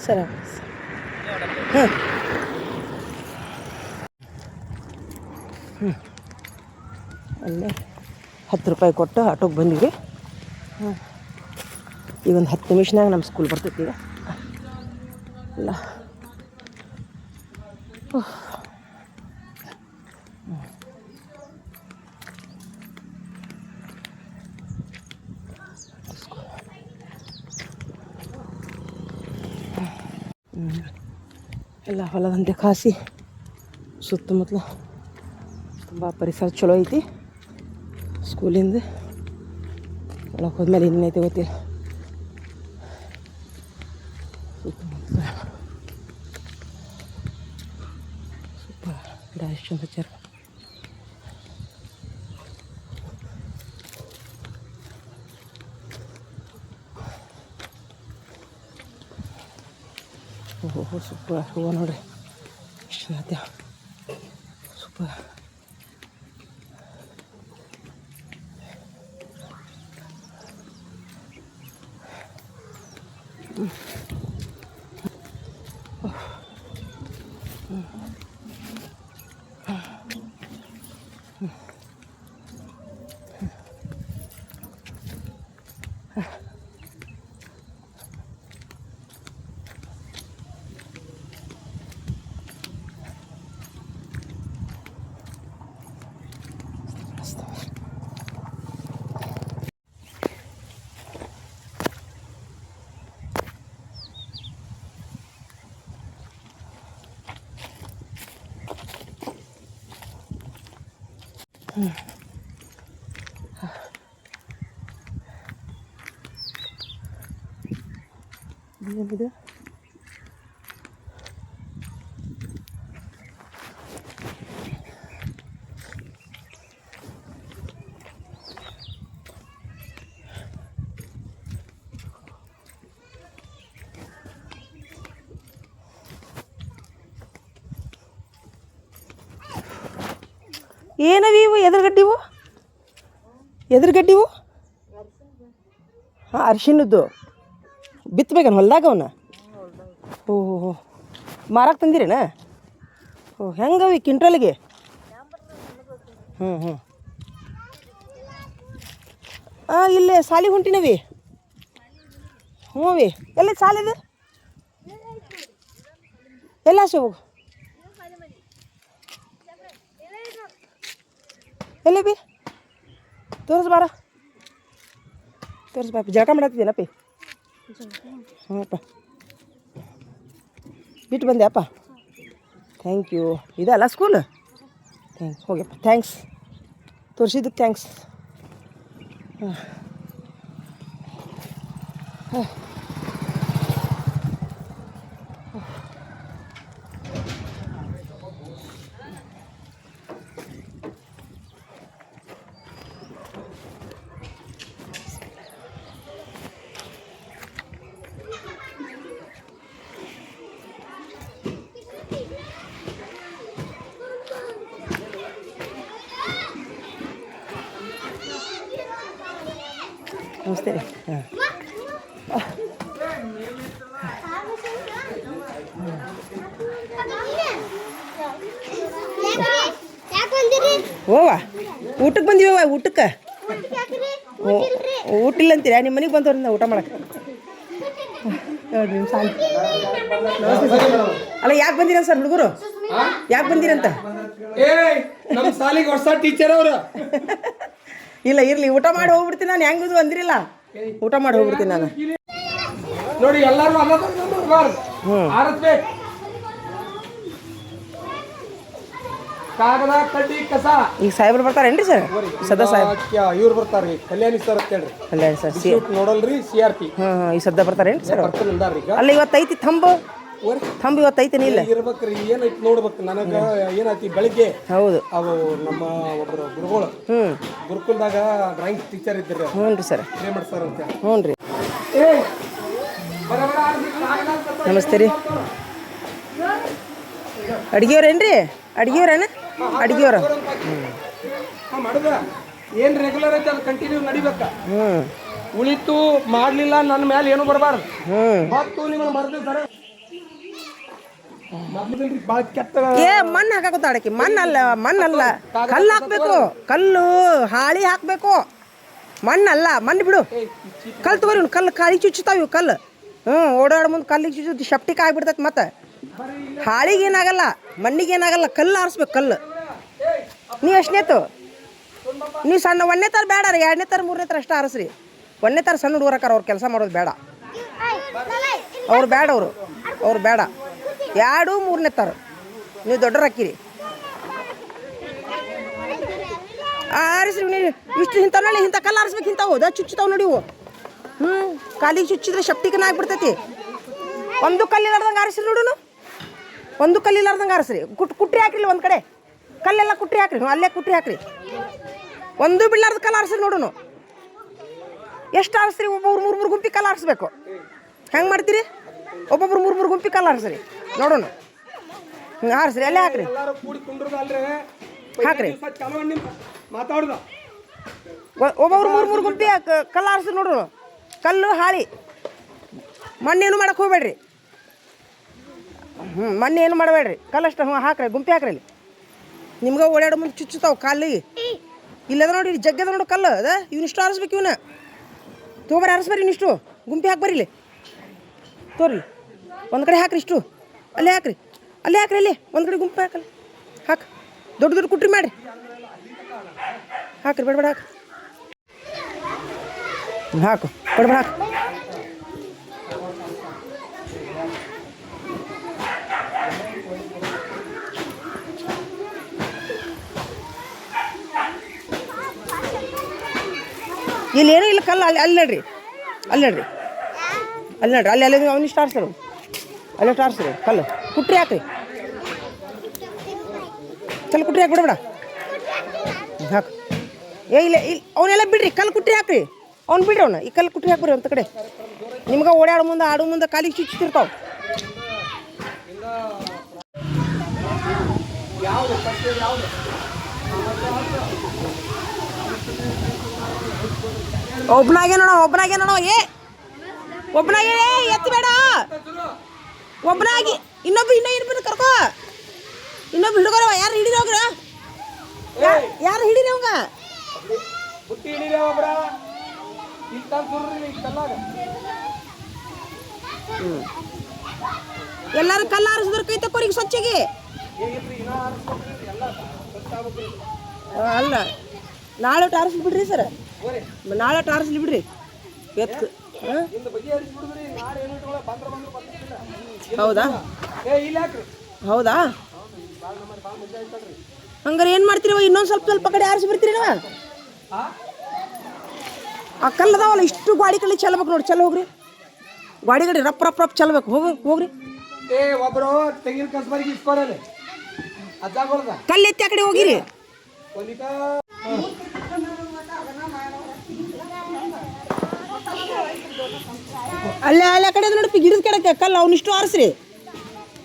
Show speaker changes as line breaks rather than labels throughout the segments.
ಸರ ಹಾಂ ಅಲ್ಲೇ 10 ರೂಪಾಯಿ ಕೊಟ್ಟು ಆಟೋಗೆ ಬಂದಿವಿ. ಹಾಂ ಈಗ ಒಂದು 10 ನಿಮಿಷನಾಗ ನಮ್ಮ ಸ್ಕೂಲ್ ಬರ್ತೈತಿ ಈಗ ಇಲ್ಲ. ಎಲ್ಲ ಹೊಲದಂತೆ ಕಾಸಿ ಸುತ್ತಮುತ್ತಲು ತುಂಬ ಪರಿಸರ ಚಲೋ ಐತಿ. ಸ್ಕೂಲಿಂದ ಒಳಗೆ ಹೋದ್ಮೇಲೆ ಇನ್ನೈತಿ ಗೊತ್ತಿಲ್ಲ. ಸುತ್ತಮುತ್ತಲು ಸೂಪರ್ ಗಿಡ ಎಷ್ಟು ಚಂದ ಹಚ್ಚಾರ. ಓಹೋ ಸೂಪರ್ ಹೂವು ನೋಡ್ರಿ ಎಷ್ಟು ಚಂದ ಹತ್ಯಾವ. ಸೂಪರ್ ಏನಿದೆ ಏನವಿ ಇವು ಎದುರುಗಡ್ಡಿವು ಹಾಂ ಅರಿಶಿನದ್ದು ಬಿತ್ತಬೇಕೇನು ಹೊಲ್ದಾಗ ಅವನ್ನ? ಓಹೋ ಮಾರಕ್ಕೆ ತಂದಿರೇನ? ಓ ಹೆಂಗವಿ ಕ್ವಿಂಟಲ್ಗೆ? ಹ್ಞೂ ಇಲ್ಲೇ ಸಾಲಿಗೆ ಹೊಂಟಿನವಿ. ಹ್ಞೂ ವಿ ಎಲ್ಲಿ ಸಾಲಿದು ಎಲ್ಲ ಹೋಗು ಎಲ್ಲ ಬಿ ತೋರಿಸ್ ಬಾರ ತೋರಿಸ್ ಬಾಪಿ ಜಳಕ ಮಾಡತ್ತಿದ್ದೀನಪ್ಪಿ. ಹ್ಞೂ ಅಪ್ಪ ಬಿಟ್ಟು ಬಂದೆ ಅಪ್ಪ. Thank you. ಇದಲ್ಲ ಸ್ಕೂಲ್? ಹೋಗ್ಯಪ್ಪ ಥ್ಯಾಂಕ್ಸ್ ತೋರಿಸಿದ್ದಕ್ಕೆ ಥ್ಯಾಂಕ್ಸ್. ಹಾಂ ಹಾಂ ನಮಸ್ತೆ ರೀ. ಓವ ಊಟಕ್ಕೆ ಬಂದೀವ ಊಟಕ್ಕೆ ಊಟ ಇಲ್ಲ ಅಂತೀರಾ? ನಿಮ್ಮ ಮನೆಗೆ ಬಂದವ್ರಿಂದ ಊಟ ಮಾಡಕ್ಕೆ ನಿಮ್ಮ ಸಾಲ ಅಲ್ಲ ಯಾಕೆ ಬಂದಿರ ಸರ್ ಹುಡುಗರು? ಯಾಕೆ ಬಂದಿರಂತ?
ನಮ್ಮ ಸಾಲಿಗೆ ಹೊಸ ಟೀಚರ್ ಅವರು.
ಇಲ್ಲ ಇರ್ಲಿ ಊಟ ಮಾಡಿ ಹೋಗ್ಬಿಡ್ತೀನಿ ನಾನು. ಹೆಂಗುದು ಅಂದಿರಿಲ್ಲ ಊಟ ಮಾಡಿ ಹೋಗ್ಬಿಡ್ತೀನಿ ನಾನು.
ನೋಡಿ ಎಲ್ಲರೂ ಕಾಗದ ಕಡ್ಡಿ ಕಸ. ಈಗ
ಸಾಹೇಬ್ರು ಬರ್ತಾರೇನ್ರಿ ಸರ್? ಸದಾ ಸಾಹೇಬ್
ಇವ್ರು ಬರ್ತಾರ್ರಿ, ಕಲ್ಯಾಣಿ ಸರ್ ಅಂತ ಹೇಳ್ರಿ.
ಕಲ್ಯಾಣಿ ಸರ್
ನೋಡಲ್ರಿ CRP.
ಈ ಸದ್ದ ಬರ್ತಾರೇನ್ರಿ ಸರ್? ಅಲ್ಲ ಇವತ್ತೈತಿ ಥಂಬ್ ಇವತ್ತೈತೇನಿ ಇಲ್ಲ
ಇರ್ಬೇಕ್ರಿ. ಏನೈತಿ ನೋಡ್ಬೇಕು. ನನಗ ಏನೈತಿ ಬೆಳಿಗ್ಗೆ
ಹೌದು
ಅವು ನಮ್ಮ ಒಬ್ರು ಗುರುಗಳು ಗುರುಕುಲ್ದಾಗ ಡ್ರಾಯಿಂಗ್ ಟೀಚರ್ ಇದ್ರಿ.
ಹ್ಞೂ ರೀ ಸರ್.
ಪ್ರೇಮಡ್ ಸರ್ ಅಂತ.
ಹ್ಞೂ ರೀ. ನಮಸ್ತೆ ರೀ. ಅಡ್ಗೆಯವ್ರೇನ್ರಿ? ಅಡ್ಗೆಯವ್ರೇನ? ಅಡ್ಗೆಯವ್ರ
ಮಾಡುದ ಏನ್ ರೆಗ್ಯುಲರ್ ಐತೆ ಅದು ಕಂಟಿನ್ಯೂ ನಡಿಬೇಕ. ಉಳಿತು ಮಾಡ್ಲಿಲ್ಲ ನನ್ನ ಮೇಲೆ ಏನು ಬರಬಾರ್ದು. ಮತ್ತು ನಿಮ್ಮನ್ನ ಮರೆದು ಮೊದ್ಲಿಲ್ರಿ ಭಾಳ ಕೆಟ್ಟ
ಏ ಮಣ್ಣು ಹಾಕಾಕತ್ತಾಡಕಿ ಮಣ್ಣಲ್ಲ ಕಲ್ಲು ಹಾಕ್ಬೇಕು ಕಲ್ಲು ಹಾಳಿ ಹಾಕಬೇಕು ಮಣ್ಣಲ್ಲ ಮಣ್ಣು ಬಿಡು ಕಲ್ಲು ತಗೋರಿ ಇವ್ನು ಕಲ್ಲು ಕಾಲಿಗೆ ಚುಚ್ಚುತ್ತಾವ ಇವು ಕಲ್ಲು ಓಡಾಡೋ ಮುಂದೆ ಕಲ್ಲಿಗೆ ಚುಚ್ಚು ಶಪ್ಟಿಕ್ ಆಗಿಬಿಡ್ತೈತೆ ಮತ್ತೆ ಹಾಳಿಗೆ ಏನಾಗಲ್ಲ ಮಣ್ಣಿಗೆ ಏನಾಗಲ್ಲ ಕಲ್ಲು ಆರಿಸ್ಬೇಕು ಕಲ್ಲು ನೀ ಎಷ್ಟನೇತು ನೀವು ಸಣ್ಣ 1ನೇ ತರ ಬೇಡ ರೀ 2ನೇ ತರ 3ನೇ ತರ ಅಷ್ಟೇ ಆರಿಸ್ರಿ 1ನೇ ತರ ಸಣ್ಣ ಹುಡುಗರಕ್ಕಾರ ಅವ್ರು ಕೆಲಸ ಮಾಡೋದು ಬೇಡ ಅವ್ರು ಬೇಡ ಅವ್ರು ಬೇಡ 2 3ನೇ ತರ ನೀವು ದೊಡ್ಡರು ಹಾಕಿರಿ ಆರಿಸ್ರಿ ನೀವು ಇಷ್ಟು ಇಂಥ ನೋಡಿ ಇಂಥ ಕಲ್ಲು ಆರಿಸ್ಬೇಕು ಇಂಥ ಹೌದಾ ಚುಚ್ಚುತ್ತಾವ ನೋಡಿ ಇವು ಕಾಲಿಗೆ ಚುಚ್ಚಿದ್ರೆ ಶಕ್ತಿಕನ ಆಗ್ಬಿಡ್ತೈತಿ ಒಂದು ಕಲ್ಲಿಲ್ಲಾರ್ದಂಗೆ ಆರಿಸ್ರಿ ನೋಡುನು ಒಂದು ಕಲ್ಲಿಲ್ಲಾರ್ದಂಗೆ ಆರಿಸ್ರಿ ಕುಟ್ರಿ ಹಾಕ್ರಿ ಒಂದು ಕಡೆ ಕಲ್ಲೆಲ್ಲ ಕುಟ್ರಿ ಹಾಕ್ರಿ ಅಲ್ಲೇ ಕುಟ್ರಿ ಹಾಕ್ರಿ ಒಂದು ಬಿಡ್ಲಾರ್ದ ಕಲ್ಲು ಆರಿಸ್ರಿ ನೋಡುನು ಎಷ್ಟು ಆರಿಸ್ರಿ ಒಬ್ಬೊಬ್ರು 3 ಗುಂಪಿ ಕಲ್ಲು ಆರಿಸ್ಬೇಕು ಹೆಂಗೆ ಮಾಡ್ತೀರಿ ಒಬ್ಬೊಬ್ರು 3 ಗುಂಪಿ ಕಲ್ಲು ಆರಿಸ್ರಿ ನೋಡೋಣ ಹಿಂಗೆ ಆರಿಸ್ರಿ ಅಲ್ಲೇ ಹಾಕ್ರಿ ಹಾಕ್ರಿ
ಮಾತಾಡುದ
ಒಬ್ಬೊಬ್ರು 3 ಗುಂಪಿ ಕಲ್ಲು ಆರಿಸ್ರಿ ನೋಡ್ರು ಕಲ್ಲು ಹಾಳಿ ಮಣ್ಣೇನು ಮಾಡಕ್ಕೆ ಹೋಗ್ಬೇಡ್ರಿ ಮಣ್ಣೇನು ಮಾಡಬೇಡ್ರಿ ಕಲ್ಲಷ್ಟು ಹಾಕ್ರಿ ಗುಂಪಿ ಹಾಕ್ರಿ ಇಲ್ಲಿ ನಿಮ್ಗೆ ಓಡಾಡೋ ಮುಂದೆ ಚುಚ್ಚುತ್ತಾವೆ ಕಾಲಿಗೆ ಇಲ್ಲದ ನೋಡಿ ಜಗ್ಗದ ನೋಡು ಕಲ್ಲು ಅದ ಇವನಿಷ್ಟು ಆರಿಸ್ಬೇಕು ಇವನ್ನ ತೊಗೊಬರಿ ಆರಿಸ್ಬರಿ ಇನ್ನಿಷ್ಟು ಗುಂಪಿ ಹಾಕ್ಬರಿ ಇಲ್ಲಿ ತೋರಿ ಒಂದು ಕಡೆ ಹಾಕ್ರಿ ಇಷ್ಟು ಅಲ್ಲೇ ಹಾಕ್ರಿ ಅಲ್ಲಿ ಒಂದು ಕಡೆ ಗುಂಪು ಹಾಕಲ್ಲ ಹಾಕಿ ದೊಡ್ಡ ಕುಟ್ರಿ ಮಾಡಿರಿ ಹಾಕ್ರಿ ಬೇಡ ಹಾಕು ಬೇಡ ಹಾಕು ಇಲ್ಲಿ ಏನೂ ಇಲ್ಲ ಕಲ್ಲು ಅಲ್ಲಿ ನಡ್ರಿ ಅಲ್ಲಿ ಅವನಿಷ್ಟು ಆರಿಸ್ರು ಅಲ್ಲೇ ಆರಿಸ್ರಿ ಕಲ್ಲು ಕುಟ್ರಿ ಹಾಕ್ರಿ ಕಲ್ಲು ಕುಟ್ರಿ ಹಾಕಿ ಬಿಡಬೇಡ ಹಾಕು ಇಲ್ಲ ಅವನ್ನೆಲ್ಲ ಬಿಡ್ರಿ ಕಲ್ಲು ಕುಟ್ರಿ ಹಾಕ್ರಿ ಅವ್ನು ಬಿಡ್ರಿ ಅವನ್ನ ಈ ಕಲ್ಲು ಕುಟ್ರಿ ಹಾಕ್ಬಿಡ್ರಿ ಅಂತ ಕಡೆ ನಿಮ್ಗೆ ಓಡಾಡೋ ಮುಂದೆ ಆಡೋ ಮುಂದೆ ಕಾಲಿಗೆ ಚುಚ್ಚುತ್ತಿರ್ತಾವೆ ಒಬ್ಬನಾಗೆ ನೋಡೋ ಒಬ್ಬನಾಗೆ ಎತ್ತು ಬೇಡ ಒಬ್ಬನಾಗಿ ಇನ್ನೊಬ್ಬ ಕರ್ಕೋ ಇನ್ನೊಬ್ಬ ಹಿಡ್ಕೊರವ ಯಾರು ಹಿಡೀರಿ ಹೋಗ್ರ ಯಾರು ಹಿಡೀರಿ ಅವಂಗ ಎಲ್ಲಾರು ಕಲ್ಲು ಆರಿಸಿದ್ರ ಕೈ ತಕ್ಕೋರಿಗೆ ಸ್ವಚ್ಛಗೆ ಅಲ್ಲ ನಾಳೆ ಆರಿಸ್ಲಿ ಬಿಡ್ರಿ ಸರ್ ನಾಳೆ ಆರಿಸ್ಲಿ ಬಿಡ್ರಿ ಎತ್ತು ಹೌದಾ ಹಂಗಾರೆ ಏನು ಮಾಡ್ತೀರಿ ಇನ್ನೊಂದು ಸ್ವಲ್ಪ ಕಡೆ ಆರಿಸಿ ಬರ್ತೀರಿ ನಾವು ಆ ಕಲ್ಲು ಅದಾವಲ್ಲ ಇಷ್ಟು ಗಾಡಿ ಕಲ್ಲಿ ಚೆಲ್ಬೇಕು ನೋಡಿ ಚಲ್ ಹೋಗ್ರಿ ಗಾಡಿ ಕಡೆ ರಪ್ ಚೆಲ್ಬೇಕು ಹೋಗ್ರಿ
ಒಬ್ಬರು ತೆಂಗಿನ ಕಸ್ಬರಿಗೆ ಇಸ್ಕೊರಲ್ಲ
ಕಲ್ಲು ಎತ್ತಿ ಆ ಕಡೆ ಹೋಗಿರಿ ಅಲ್ಲೇ ಕಡೆ ನೋಡಿ ಗಿಡದ ಕಡೆಗೆ ಕಲ್ಲು ಅವನಿಷ್ಟು ಆರಿಸ್ರಿ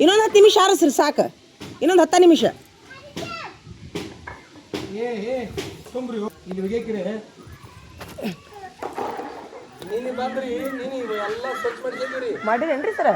ಇನ್ನೊಂದು 10 ನಿಮಿಷ ಆರಿಸ್ರಿ ಸಾಕು ಇನ್ನೊಂದು 10 ನಿಮಿಷ ಮಾಡಿರೇನ್ರಿ ಸರ್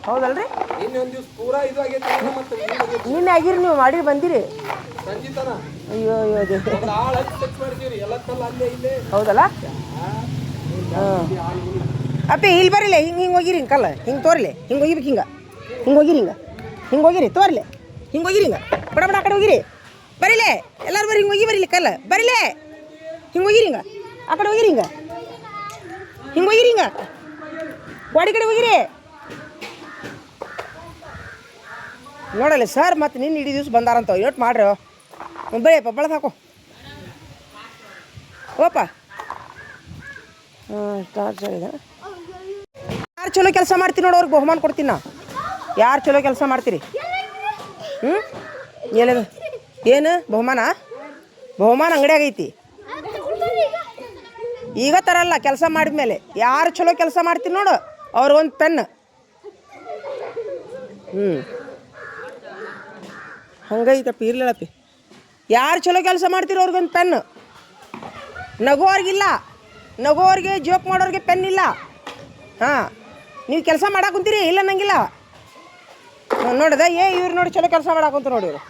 ಹೌದಲ್ರಿ ನಿನ್ನೆ ಆಗಿರಿ ನೀವು ಮಾಡಿ ಬಂದಿರಿ ಅಯ್ಯೋ ಹೌದಲ್ಲ ಅಪ್ಪಿ ಇಲ್ಲಿ ಬರಲಿ ಹಿಂಗೆ ಹೋಗಿರಿ ಹಿಂಗೆ ಕಲ್ಲ ಹಿಂಗೆ ತೋರ್ಲಿ ಹಿಂಗೆ ಹೋಗಿಬೇಕು ಹಿಂಗೆ ಹೋಗಿರಿ ತೋರ್ಲಿ ಹಿಂಗೆ ಹೋಗಿರಿ ಬಡ ಆ ಕಡೆ ಹೋಗಿರಿ ಬರೀಲೆ ಎಲ್ಲರೂ ಬರ್ರಿ ಹಿಂಗೆ ಹೋಗಿ ಬರೀಲಿ ಕಲ್ಲ ಬರೀಲೆ ಹಿಂಗೆ ಹೋಗಿರಿ ಆ ಕಡೆ ಹೋಗಿರಿ ಹಿಂಗೆ ಹೋಗಿರಿ ಗಾಡಿ ಕಡೆ ಹೋಗಿರಿ ನೋಡಲ್ಲ ಸರ್ ಮತ್ತೆ ನಿನ್ನ ಇಡೀ ದಿವ್ಸ ಬಂದಾರಂತ ಏಟ್ ಮಾಡ್ರಿ ಬರೀಪ್ಪ ಬಳದು ಹಾಕೋ ಓಪ ಯಾರು ಚಲೋ ಕೆಲಸ ಮಾಡ್ತೀನಿ ನೋಡು ಅವ್ರಿಗೆ ಬಹುಮಾನ ಕೊಡ್ತೀನಿ ನಾ ಯಾರು ಚಲೋ ಕೆಲಸ ಮಾಡ್ತೀರಿ ಏನಿದೆ ಏನು ಬಹುಮಾನ ಅಂಗಡಿಯಾಗ ಐತಿ ಈಗ ತರಲ್ಲ ಕೆಲಸ ಮಾಡಿದ್ಮೇಲೆ ಯಾರು ಚಲೋ ಕೆಲಸ ಮಾಡ್ತೀನಿ ನೋಡು ಅವ್ರಿಗೊಂದು ಪೆನ್ ಹಂಗೈತಪ್ಪ ಇರ್ಲಿಲ್ಲಪ್ಪಿ ಯಾರು ಚಲೋ ಕೆಲಸ ಮಾಡ್ತೀರೋ ಅವ್ರಿಗೊಂದು ಪೆನ್ ನಗೋರ್ಗಿಲ್ಲ ನಗೋರಿಗೆ ಜೋಕ್ ಮಾಡೋರಿಗೆ ಪೆನ್ ಇಲ್ಲ ಹಾಂ ನೀವು ಕೆಲಸ ಮಾಡಕ್ಕೆ ಕುಂತೀರಿ ಇಲ್ಲ ಅನ್ನಂಗಿಲ್ಲ. ನೋಡಿದ ಇವ್ರು ನೋಡಿ ಚಲೋ ಕೆಲಸ ಮಾಡಾಕುಂತ ನೋಡಿ ಇವರು.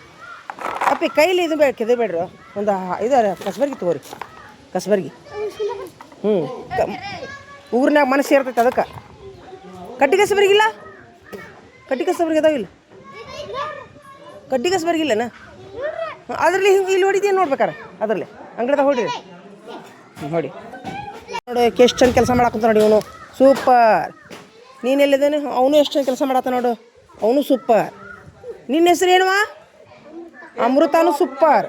ಅಪ್ಪಿ ಕೈಲಿ ಇದು ಕೆದಬೇಡ್ರಿ. ಒಂದು ಇದು ಕಸಬರ್ಗಿ ತಗೋರಿ, ಕಸಬರ್ಗಿ. ಊರಿನಾಗ ಮನಸ್ಸು ಇರ್ತೈತೆ ಅದಕ್ಕೆ. ಕಟ್ಟಿ ಕಸಬರ್ಗಿಲ್ಲ, ಕಟ್ಟಿ ಕಸಬರ್ಗಿ ಅದಾವಿಲ್ಲ, ಕಡ್ಡಿ ಕಸಬರ್ಗಿಲ್ಲನ ಅದರಲ್ಲಿ ಇಲ್ಲಿ ಹೊಡಿತೀನಿ ನೋಡ್ಬೇಕಾರೆ. ಅದರಲ್ಲಿ ಅಂಗಡಿದಾಗ ಹೊಡಿರಿ ನೋಡಿ. ನೋಡಿ ಎಷ್ಟು ಚಂದ ಕೆಲಸ ಮಾಡಾಕಂತ ನೋಡಿ ಇವನು. ಸೂಪರ್. ನೀನು ಎಲ್ಲಿದ್ದಾನೆ? ಅವನು ಎಷ್ಟು ಚಂದ ಕೆಲಸ ಮಾಡತ್ತ ನೋಡು, ಅವನು ಸೂಪರ್. ನಿನ್ನ ಹೆಸರೇನುವ? ಅಮೃತಾನು ಸೂಪರ್.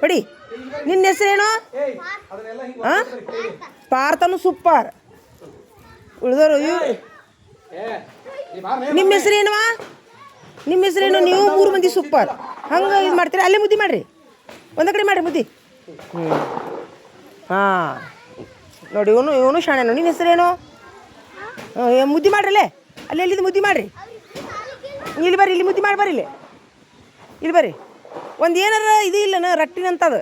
ಹೊಡಿ. ನಿನ್ನ ಹೆಸರೇನು? ಹಾಂ, ಪಾರ್ಥನು ಸೂಪರ್. ಉಳಿದವರು ನಿಮ್ಮ ಹೆಸರೇನುವ? ನಿಮ್ಮ ಹೆಸರೇನು? ನೀವು 3 ಮಂದಿ ಸೂಪರ್. ಹಂಗೆ ಇದು ಮಾಡ್ತೀರಿ. ಅಲ್ಲೇ ಮುದ್ದೆ ಮಾಡಿರಿ, ಒಂದೇ ಕಡೆ ಮಾಡಿರಿ ಮುದ್ದೆ. ಹಾಂ ನೋಡಿ ಇವನು ಶಾಣೆನು. ನಿನ್ನ ಹೆಸರೇನು? ಮುದ್ದೆ ಮಾಡ್ರಲ್ಲೇ, ಅಲ್ಲೇ ಎಲ್ಲಿದ್ದು ಮುದ್ದೆ ಮಾಡಿರಿ. ಇಲ್ಲಿ ಬರ್ರಿ, ಇಲ್ಲಿ ಮುದ್ದೆ ಮಾಡಿ ಬರ್ರಿ, ಇಲ್ಲಿ ಬರ್ರಿ. ಒಂದು ಏನಾರ ಇದು ಇಲ್ಲನ ರಟ್ಟಿನಂತದು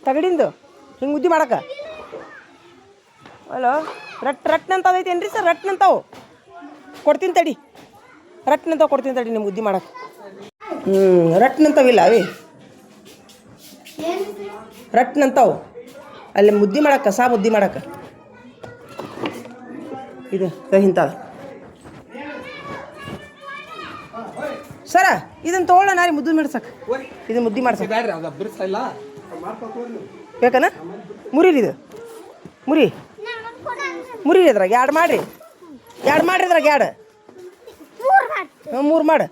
ತಗಡಿಂದು ಹಿಂಗೆ ಮುದ್ದೆ ಮಾಡಕ್ಕೆ. ಅಲೋ ರಟ್ನಂತದು ಐತೇನು ರೀ ಸರ್? ರಟ್ನಂತಾವು ಕೊಡ್ತೀನಿ ತಡಿ, ರಟ್ನಂತಾವು ಕೊಡ್ತೀನಿ ತಡಿ ನಿಮ್ಮ ಮುದ್ದೆ ಮಾಡಕ್ಕೆ. ರಟ್ನಂತಾವಿಲ್ಲ ಅವೇ, ರಟ್ನಂತಾವು ಅಲ್ಲಿ ಮುದ್ದೆ ಮಾಡಕ್ಕೆ, ಕಸ ಮುದ್ದೆ ಮಾಡಕ್ಕೆ. ಇದು ಇಂಥದ್ದು ಸರ. ಇದನ್ನು ತೊಗೊಳ್ಳೋಣ ರೀ ಮುದ್ದು ಮಾಡ್ಸಕ್ಕೆ. ಇದು ಮುದ್ದೆ ಮಾಡ್ಸಕ್ಕೆ ಬೇಕನ? ಮುರಿರಿ, ಇದು ಮುರಿ ಅದ್ರಾಗ 2 ಮಾಡಿರಿ, 2 ಮಾಡಿರಿ ಅದ್ರಾಗ 2 3 ಮಾಡು.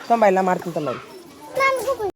ತೊಂಬ ಇಲ್ಲ ಮಾಡ್ತೀನಿ ತಮ್ಮ.